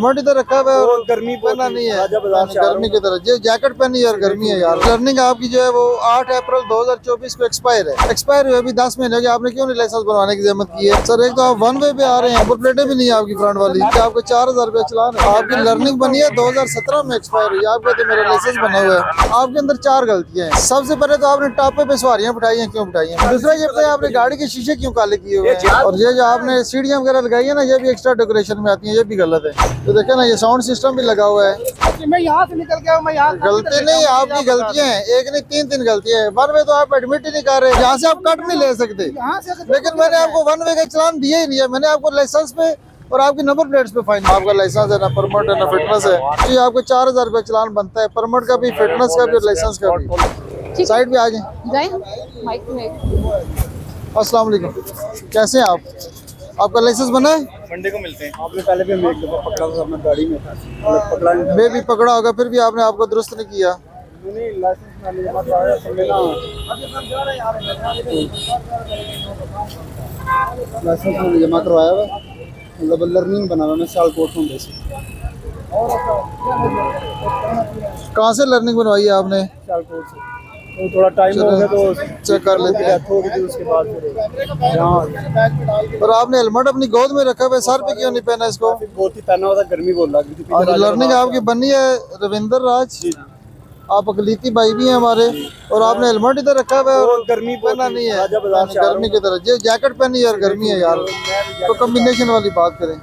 Helmet इधर रखा हुआ है और गर्मी पहना नहीं है, है गर्मी की तरह जो जैकेट पहनी यार, गर्मी है यार। लर्निंग आपकी जो है वो 8 अप्रैल 2024 को एक्सपायर है, एक्सपायर हुए अभी 10 महीने हो गए, आपने क्यों नहीं लाइसेंस बनवाने की जहमत की है सर? एक तो आप वन वे पे आ रहे हैं, नंबर प्लेटें भी नहीं है आपकी फ्रंट वाली, आपको 4000 रुपया चलान है। आपकी लर्निंग बनी है 2017 में एक्सपायर हुई, आप कहते मेरा लाइसेंस बना हुआ है। आपके अंदर 4 गलतियां हैं। सबसे पहले तो आपने टापे पे सवारियां बिठाई हैं, क्यों बिठाई हैं? दूसरा ये बताइए आपने गाड़ी के शीशे क्यों काले किए हुए हैं? और ये जो आपने सीढ़ियां वगैरह लगाई है ना, ये भी एक्स्ट्रा डेकोरेशन में आती है, ये भी गलत है। तो देखे ना, ये साउंड सिस्टम भी लगा हुआ है। मैं यहाँ से निकल गया, मैं यहाँ गलती नहीं, आपकी गलतियां हैं, एक नहीं 3 गलतियां हैं। वन वे तो आप एडमिट ही नहीं कर रहे, यहाँ से आप कट नहीं ले सकते। लेकिन मैंने आपको वन वे का चलान दिया ही नहीं है, मैंने आपको लाइसेंस पे और आपकी नंबर प्लेट्स पे फाइन। आपका लाइसेंस है ना, परमिट है ना, फिटनेस है जी, आपको 4000 रुपया चलान बनता है, परमिट का भी, फिटनेस का भी और लाइसेंस का भी। साइड पे आ जाए। अस्सलाम वालेकुम, कैसे हैं आप? आपका लाइसेंस बना है? मंडे को मिलते हैं। आपने पहले भी हमें एक दफा पकड़ा था, मैं गाड़ी में था, पकड़ा नहीं। मैं भी पकड़ा होगा, फिर भी आपने आपको दुरुस्त नहीं किया। नहीं, लाइसेंस मैंने जमा कराया था, मैं ना लाइसेंस मैंने जमा करवाया हुआ, मतलब लर्निंग बना हुआ, मैं सियालकोट हूँ वैसे। कहाँ से लर्निंग बनवाई है आपने? सियालकोट से। तो थोड़ा टाइम हो गया तो चेक कर लेते हैं। डेथ हो गई थी, उसके बाद फिर यहाँ। और आपने हेलमेट अपनी गोद में रखा हुआ है, सर पे क्यों नहीं पहना इसको? बहुत ही पहना हुआ था, गर्मी बहुत लग रही थी। लर्निंग आपकी बनी है रविंदर राज, आप अकलीती भाई भी हैं हमारे, और आपने हेलमेट इधर रखा हुआ है और गर्मी पहना नहीं है, गर्मी की तरह जो जैकेट पहनी यार, गर्मी है यार, तो कम्बिनेशन वाली बात करें।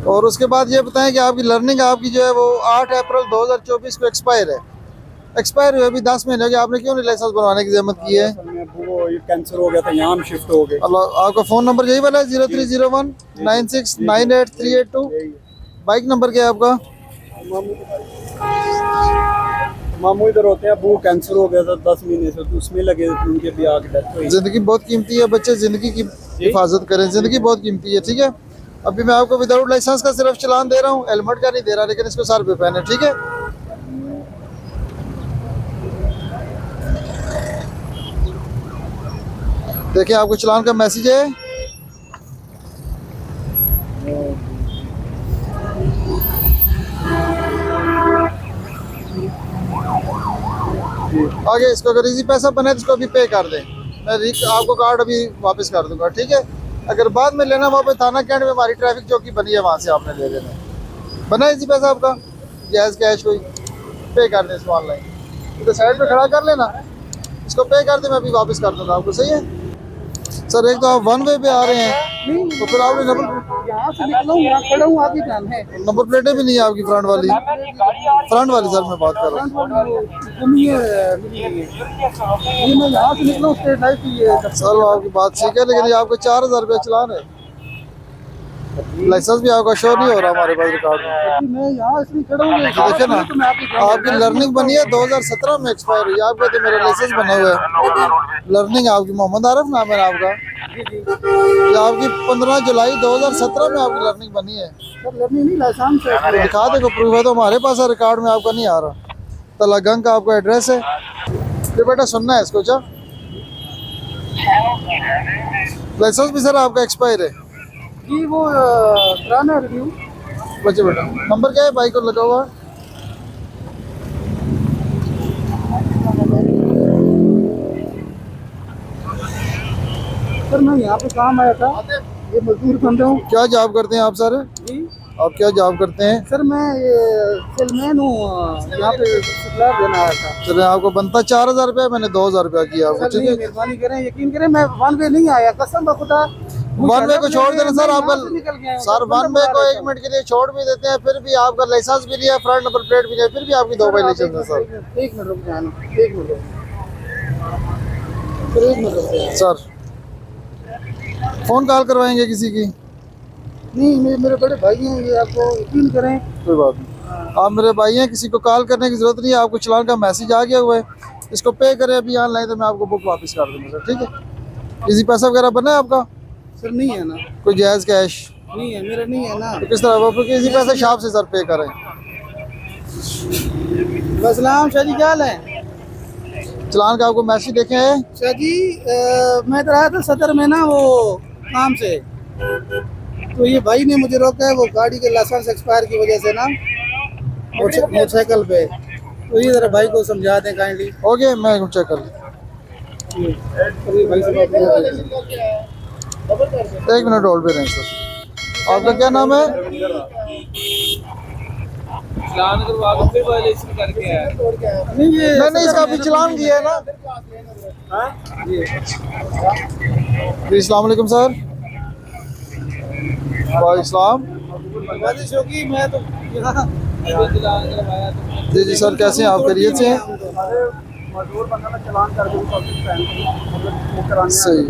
और उसके बाद ये बताएं कि आपकी लर्निंग आपकी जो है वो 8 अप्रैल 2024 को एक्सपायर है, एक्सपायर हुए अभी 10 महीने हो गए, आपने क्यों नहीं लाइसेंस बनवाने की जहमत की है? वो ये कैंसर हो गया था, यहाँ हम शिफ्ट हो गए। आपका फोन नंबर यही वाला है 0301 9698 382? बाइक नंबर क्या है आपका? मामू इधर होते हैं, अबू कैंसर हो गया था 10 महीने से, तो उसमें लगे उनके भी आगे डेथ हुई। जिंदगी बहुत कीमती है बच्चे, जिंदगी की हिफाजत करें, जिंदगी बहुत कीमती है, ठीक है? अभी मैं आपको विदाउट लाइसेंस का सिर्फ चलान दे रहा हूँ, हेलमेट का नहीं दे रहा, लेकिन इसको सर पे पहने, ठीक है? देखिए आपको चलान का मैसेज है। आगे इसको अगर इजी पैसा बने तो इसको अभी पे कर दें, मैं आपको कार्ड अभी वापस कर दूंगा, ठीक है? अगर बाद में लेना, वहाँ पे थाना कैंट में हमारी ट्रैफिक चौकी बनी है, वहाँ से आपने ले लेना है। बना इजी पैसा आपका, जैज़ कैश कोई पे कर दें इसको ऑनलाइन, तो साइड पे खड़ा कर लेना, इसको पे कर दें, मैं अभी वापस कर दूंगा आपको, सही है सर? एक तो आप वन वे पे आ रहे हैं, तो फिर आपने यहाँ से निकला हूँ, यहाँ खड़ा हूँ, आपकी जान है। नंबर प्लेटें भी नहीं है आपकी फ्रंट वाली, फ्रंट वाली सर मैं बात कर रहा हूँ। मैं यहाँ से निकला हूँ, सर आपकी बात ठीक है, लेकिन ये आपको 4000 रुपया चलान है, लाइसेंस भी आपका शो नहीं हो रहा हमारे पास रिकॉर्ड में। मैं यहाँ इसलिए खड़ा हूँ, देखे ना, आपकी लर्निंग बनी है 2017 में एक्सपायर हुई, आप कहते मेरा लाइसेंस बना हुआ है। लर्निंग आपकी मोहम्मद आरिफ नाम है आपका, ये आपकी 15 जुलाई 2017 में आपकी लर्निंग बनी है। लर्निंग नहीं, लाइसेंस है। दिखा दे, प्रूफ है तो हमारे पास है, रिकॉर्ड में आपका नहीं आ रहा। तलागंग का आपका एड्रेस है, ये बेटा सुनना है इसको। अच्छा, लाइसेंस भी सर आपका एक्सपायर है जी, वो कराना रिव्यू। बच्चे बेटा, नंबर क्या है बाइक को लगा हुआ? सर मैं यहाँ पे काम आया था, ये मजदूर बंदा हूँ। क्या जॉब करते हैं आप सर? जी, आप क्या जॉब करते हैं? सर मैं ये सेलमैन हूँ, यहाँ पे सप्लायर देना आया था। चले, आपको बनता 4000 रुपया, मैंने 2000 रुपया किया आपको, ठीक है? मेहरबानी करें, यकीन करें, मैं वन वे नहीं आया, कसम खुदा। वन वे को छोड़ देना सर, आपका सर वन वे को 1 मिनट के लिए छोड़ भी देते हैं, फिर भी आपका लाइसेंस भी नहीं है, फ्रंट नंबर प्लेट भी नहीं है, फिर भी आपकी 2 वायलेशन है सर। 1 मिनट रुक जाना, 1 मिनट रुक सर, 1 मिनट रुक जाना सर। फोन कॉल करवाएंगे किसी की? नहीं, मेरे बड़े भाई हैं, ये आपको यकीन करें। कोई बात नहीं, आप मेरे भाई हैं, किसी को कॉल करने की जरूरत नहीं है, आपको चलान का मैसेज आ गया हुआ है, इसको पे करें अभी ऑनलाइन, तो मैं आपको बुक वापस कर दूंगा सर, ठीक है? इजी पैसा वगैरह बना है आपका? सर नहीं है ना, कोई जायज़ कैश नहीं है, मेरा नहीं है ना। तो किस तरह वो इजी पैसा शॉप से सर पे करें? सलाम शाह जी, क्या हाल है? चलान का आपको मैसेज देखे हैं? शाह जी, मैं इधर आया था सदर में ना, वो काम से, तो ये भाई ने मुझे रोका है, वो गाड़ी के लाइसेंस एक्सपायर की वजह से ना, मोटरसाइकिल पे। तो ये जरा भाई को समझा दें काइंडली। ओके, मैं चेक कर लूँ। भाई से बात करें। एक मिनट होल्ड पे रहें सर। आपका क्या नाम है? चलान करवा के फिर वायलेशन करके आया। मैंने इसका अभी चलान किया है ना। जी अस्सलाम वालेकुम सर। वालेकुम। बारिश होगी, मैं तो यहाँ चलान करवाया तो जी जी सर, कैसे हैं आप? खैरियत से हैं? मजदूर बंदा ना चलान कर दूँ मतलब सही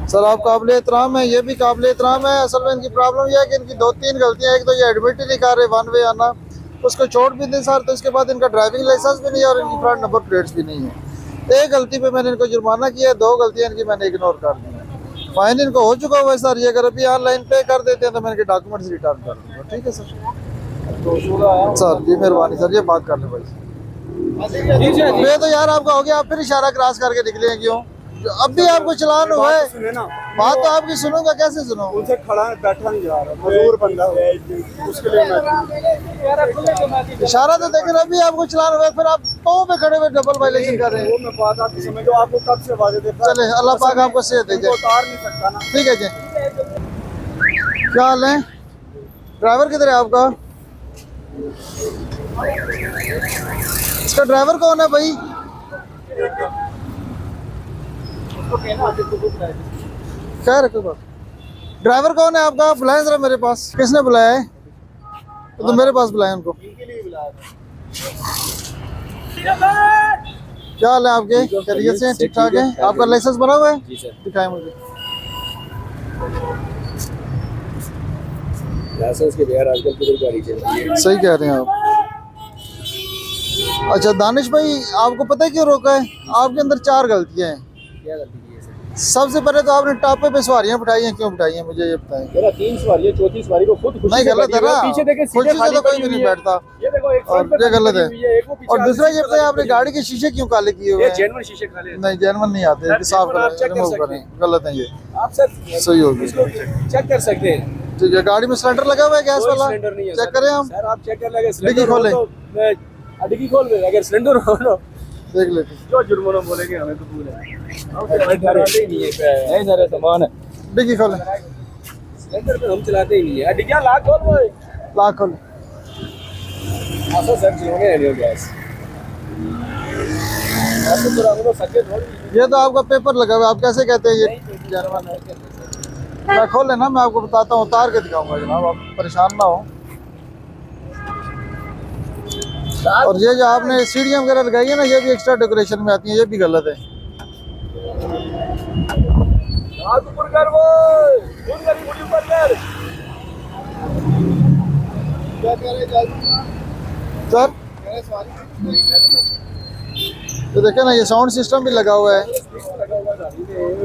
सर, आप काबिल एहतराम है, ये भी काबिल एहतराम है। असल में इनकी प्रॉब्लम यह है कि इनकी 2-3 गलतियाँ। एक तो ये एडमिट ही नहीं कर रहे वन वे आना, उसको छोड़ भी दें सर, तो इसके बाद इनका ड्राइविंग लाइसेंस भी नहीं है और इनकी फ्रंट नंबर प्लेट्स भी नहीं है। एक गलती पे मैंने इनको जुर्माना किया है, 2 गलतियाँ इनकी मैंने इग्नोर कर दी है। फाइन इनको हो चुका हुआ है सर। ये अगर अभी ऑनलाइन पे कर देते हैं तो मैं इनके डॉक्यूमेंट्स रिटर्न कर दूँगा। ठीक है सर? सर जी मेहरबानी सर, ये बात कर ले भाई। ये तो यार आपका हो गया, आप फिर इशारा क्रॉस करके निकले क्यों? अब भी आपको चलान हुआ है। सुने ना, बात तो आपकी सुनूंगा, कैसे सुनूं? उनसे खड़ा है, बैठा नहीं जा रहा, मजदूर बंदा उसके लिए मैं इशारा तो देखें, अभी आपको चलान हुआ है, फिर आप पाँव पे खड़े हुए डबल वायलेशन कर रहे हैं। वो मैं बात आपकी समझो, आपको कब से वादे देता चले, अल्लाह पाक आपको सेहत दे। उतार नहीं सकता ना। ठीक है जी, क्या हाल है? ड्राइवर किधर है आपका? इसका ड्राइवर कौन है भाई? क्या रखो बात? ड्राइवर कौन है आपका? बुलाएं जरा मेरे पास। किसने बुलाया है? तो मेरे पास बुलाएं उनको। क्या हाल है आपके? खैरियत से? ठीक ठाक है? आपका लाइसेंस बना हुआ है? जी सर। दिखाएं मुझे। लाइसेंस के बगैर आजकल किधर गाड़ी चल रही है। सही कह रहे हैं आप। अच्छा दानिश भाई, आपको पता है क्यों रोका है? आपके अंदर 4 गलतियां हैं। क्या गलती की है सर? सबसे पहले तो आपने टापे पे सवारियां बिठाई हैं। क्यों बिठाई हैं मुझे ये बताएं। मेरा 3 सवारी है, चौथी सवारी को खुद खुशी नहीं, से गलत है बैठी ना। पीछे देखे खुशी सीधे से खाली तो कोई पड़ी भी नहीं हुई है। बैठता। ये देखो एक और साइड पे ये गलत है। पड़ी हुई एक वो पीछे और आगे दूसरा ये शीशे बताएं, वाली आपने पड़ी गाड़ी के शीशे क्यों काले किए हुई हुए है। ये हैं? जेन्युइन शीशे खाली हैं। नहीं, जेनवन नहीं आते, सर, साफ जेन्युइन आप चेक करें, कर रिमूव सकते करें। हैं। गलत है ये। आप सर सही होगी। इसको चेक कर सकते हैं। ठीक है, गाड़ी में सिलेंडर लगा हुआ है गैस कोई वाला? सिलेंडर नहीं है चेक सर। करें हम। सर आप चेक कर लेंगे, डिग्गी सिलेंडर हो खोलें। तो मैं डिग्गी खोल दे, अगर सिलेंडर हो तो देख लेते हैं। जो जुर्माना बोलेंगे हमें कबूल है। डराते ही नहीं है, नहीं सारे सामान है। डिग्गी खोलें। सिलेंडर पे हम चलाते ही नहीं है। डिग्गियां लाख खोल वो लाख खोलें। ऐसा सर चलाने नहीं हो गैस ऐसे तो रंग सके थोड़ी। ये तो आपका पेपर लगा हुआ है, आप कैसे कहते हैं ये जेनवन है? मैं खोल लेना, मैं आपको बताता हूँ, उतार के दिखाऊंगा जनाब, आप परेशान ना हो। और ये जो आपने सीढ़ियाँ वगैरह लगाई है ना, ये भी एक्स्ट्रा डेकोरेशन में आती है, ये भी गलत है। ऊपर कर वो ऊपर कर। सर तो देखे ना, ये साउंड सिस्टम भी लगा हुआ है।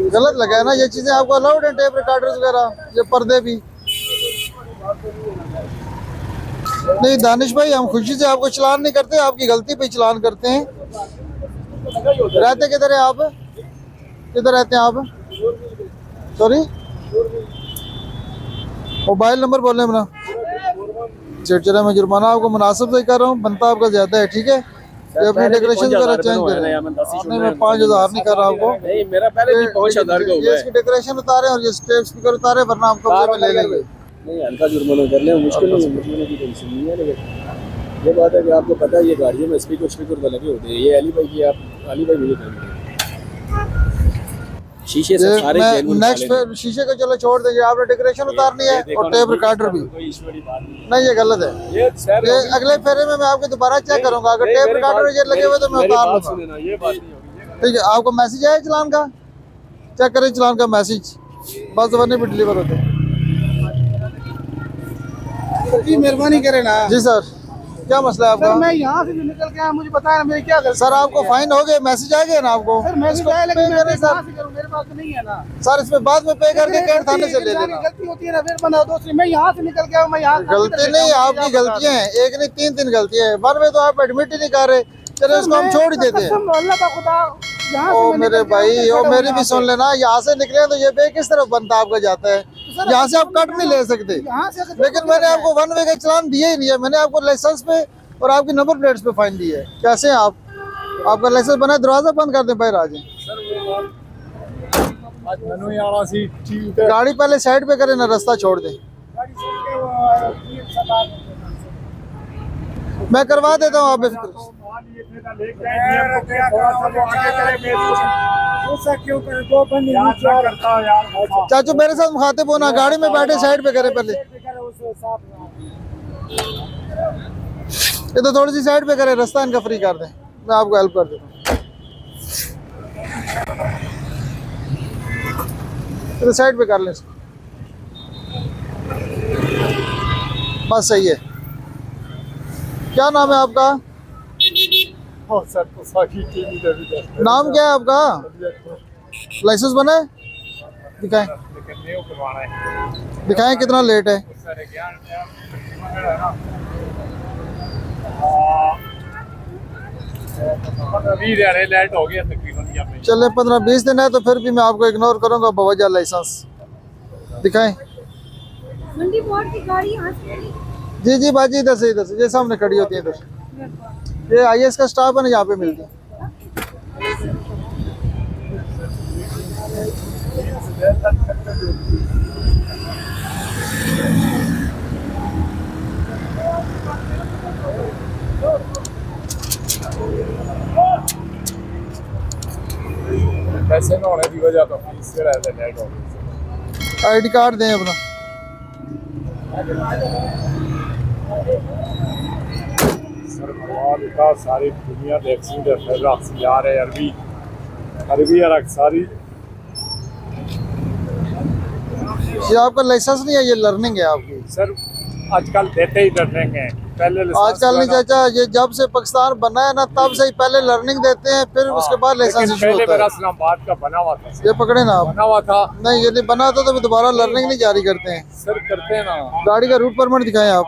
गलत लगा है ना, ये चीज़ें आपको अलाउड है, टेप रिकॉर्डर्स वगैरह, ये पर्दे भी नहीं। दानिश भाई, हम खुशी से आपको चलान नहीं करते, आपकी गलती पे चलान करते हैं। रहते किधर है आप? किधर रहते हैं आप? सॉरी, मोबाइल नंबर बोले अपना। चिड़चिड़ा में जुर्माना आपको मुनासिब से कर रहा हूँ, बनता आपका ज़्यादा है। ठीक है, ये अपनी डेकोरेशन वगैरह चेंज करें। नहीं, मैं 5000 नहीं कर रहा आपको। नहीं मेरा पहले भी 5000 का हुआ ये है। इसकी डेकोरेशन उतारे और ये स्टेप स्पीकर उतारे, वरना हम कब्जे में ले लेंगे। नहीं हल्का जुर्माना कर ले, मुश्किल नहीं है, जुर्माने की टेंशन नहीं है। लेकिन ये बात है कि आपको पता है ये गाड़ियों में स्पीकर तो लगे होते हैं। ये अली भाई की, आप अली भाई मुझे कहेंगे शीशे से सारे जेन्युइन नेक्स्ट शीशे को चलो छोड़ देंगे, आपने डेकोरेशन उतारनी है और टेप रिकॉर्डर भी। कोई इशू वाली बात नहीं नहीं, ये गलत है। ये सर ये अगले फेरे में मैं आपके दोबारा चेक करूंगा, अगर टेप रिकॉर्डर ये लगे हुए तो मैं उतार लूंगा। सुने ना, ये बात नहीं होगी। ठीक है, आपको मैसेज आया चलान का? चेक करें चलान का मैसेज, बस दफा भी डिलीवर होते हैं। जी मेहरबानी करें ना। जी सर, क्या मसला है सर आपका? मैं यहाँ से जो निकल के आया, मुझे बताया मेरी क्या गलती सर आपको फाइन हो गए, मैसेज आ गया ना आपको? सर मैसेज इसको आया, पे लेकिन मैं करें कहाँ सर। से करूँ, मेरे पास तो नहीं है ना। सर इसमें बाद में पे करके कैंट थाने से ले इंसान की लेना। गलती होती है ना, फिर बना दूसरी। मैं यहाँ से निकल के आया, मैं यहाँ गलती नहीं, आपकी गलतियां हैं, एक नहीं 3 गलतियां हैं। वन में तो आप एडमिट ही नहीं कर रहे, चलो इसको हम छोड़ ही देते हैं। अल्लाह का खुदा, यहाँ से ओ मैं मेरे निकल के भाई, आया, ओ खड़ा हूँ मेरी यहाँ भी पे। सुन लेना, यहाँ से निकले तो ये बे किस तरफ बनता आपका जाता है? यहाँ से आप कट नहीं ले सकते, यहाँ से लेकिन मैंने आपको वन वे का चलान दिया ही नहीं है। मैंने आपको लाइसेंस पे और आपकी नंबर प्लेट्स पे फाइन दी है। कैसे हैं आप? आपका लाइसेंस बना है, दरवाजा बंद कर दें, बाहर आ जाए। गाड़ी पहले साइड पे करें ना, रास्ता छोड़ दें। मैं करवा देता हूँ, आप बेफिक्र। चाचू मेरे साथ मुखातिब होना, गाड़ी में बैठे साइड पे करें पहले। ये तो थोड़ी सी साइड पे करें, रास्ता इनका फ्री कर दें, मैं आपको हेल्प कर देता हूँ। तो साइड पे कर लें, बस सही है। क्या नाम है आपका? नाम क्या है आपका? लाइसेंस बना है? दिखाएं, दिखाएं कितना लेट है। लेट हो गया तकरीबन। चले 15-20 दिन है तो फिर भी मैं आपको इग्नोर करूंगा बवजह लाइसेंस। दिखाएं। मंडी बोर्ड की गाड़ी यहाँ से मिली। जी जी बाजी, इधर से ये सामने खड़ी होती है इधर। ये IAS का स्टाफ है ना, यहाँ पे मिलती है। पैसे ना होने की वजह तो फीस से रहते लेट हो गई। ID कार्ड दें अपना। सर मवाद का सारी दुनिया वैक्सीन दे फिर यार है अरबी अरक सारी। ये आपका लाइसेंस नहीं है, ये लर्निंग है आपकी। सर आजकल देते ही लर्निंग है, पहले आजकल नहीं चाचा, ये जब से पाकिस्तान बना है ना तब से ही पहले लर्निंग देते हैं, फिर उसके बाद लाइसेंस इशू पहले होता मेरा है। इस्लामाबाद का बना हुआ था। ये पकड़े ना आप। बना हुआ था नहीं, ये नहीं बना था तो दोबारा लर्निंग नहीं जारी करते हैं। सर, करते हैं ना। गाड़ी का रूट परमिट दिखाएं आप।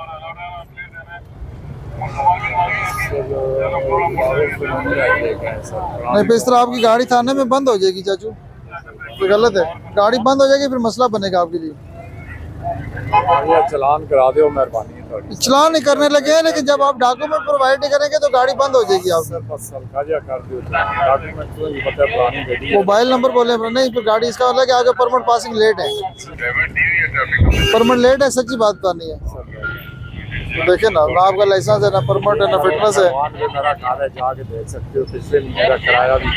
नहीं फिर इस तरह आपकी गाड़ी थाने में बंद हो जाएगी चाचू, तो गलत है। गाड़ी बंद हो जाएगी, फिर मसला बनेगा आपके लिए। चलान करा दो मेहरबानी। चलान नहीं करने लगे हैं, लेकिन जब आप डॉक्यूमेंट प्रोवाइड नहीं करेंगे तो गाड़ी बंद हो जाएगी आप। सर बस कर दो डॉक्यूमेंट तो ये पता है पुरानी गाड़ी। मोबाइल नंबर बोले नहीं, फिर गाड़ी इसका मतलब कि आगे परमिट पासिंग लेट है। परमिट लेट है, सच्ची बात तो नहीं है। तो देखे ना आपका लाइसेंस है ना, परमिट है ना, फिटनेस है। मेरा कार है, जाके देख सकते हो। पिछले महीने का किराया भी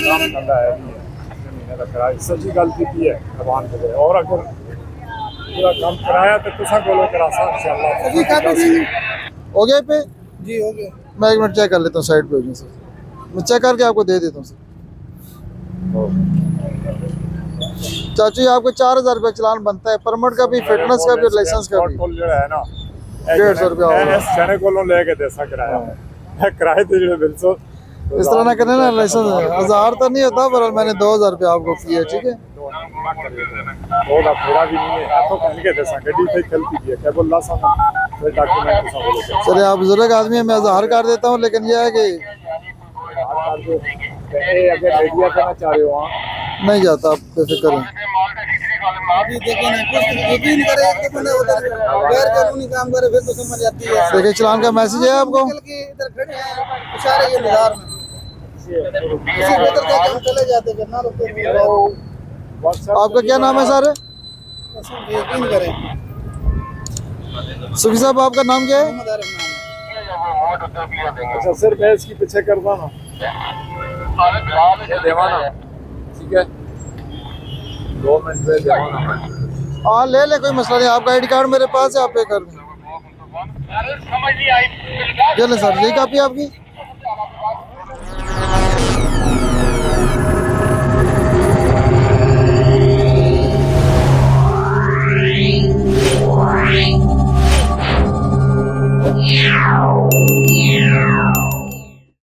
काम ठंडा है, महीने का किराया सच्ची गलती की है भगवान के लिए। और अगर पूरा काम कराया तो किसा बोलो करा इंशाल्लाह हो गया पे। जी हो गया। मैं 1 मिनट चेक कर लेता हूँ, साइड पे हो जाए सर, मैं चेक करके आपको दे देता हूँ सर। चाचू ये आपको 4000 रुपये चलान बनता है, परमिट का भी, फिटनेस का भी, लाइसेंस का भी। जो है ना 150 रुपया होगा। जने को लेके देसा किराया किराए तो जो बिल सो इस तरह ना करने ना, लाइसेंस 1000 तो नहीं होता, पर मैंने 2000 रुपये आपको किया, ठीक है। वो ना पूरा भी नहीं है तो कहने के देसा गड्डी पे चलती है क्या बोल ला सा फिर डॉक्यूमेंट सब बोले। चले आप बुजुर्ग आदमी है, मैं 1000 कर देता हूँ, लेकिन यह है कि अगर मीडिया करना चाह रहे हो नहीं जाता, आप बेफिक्र हैं। अभी देखिए ना, कुछ यकीन करे कि मैंने उधर गैर कानूनी काम करे फिर तो समझ आती है। देखिए चलान का मैसेज है आपको। निकल के इधर खड़े हैं इशारे के इंतजार में, इसी बेहतर था कि हम चले जाते फिर ना रुकते। आपका क्या नाम है सर? यकीन करें। सुखी साहब आपका नाम क्या है? मोहम्मद आरिफ नाम है। अच्छा सर मैं इसकी पीछे करता ना देवाना, ठीक है 2 मिनट में देवाना। हाँ ले ले, कोई मसला नहीं। आपका ID कार्ड मेरे पास है, आप पे कर दें। ये ले सर, यही कापी आपकी।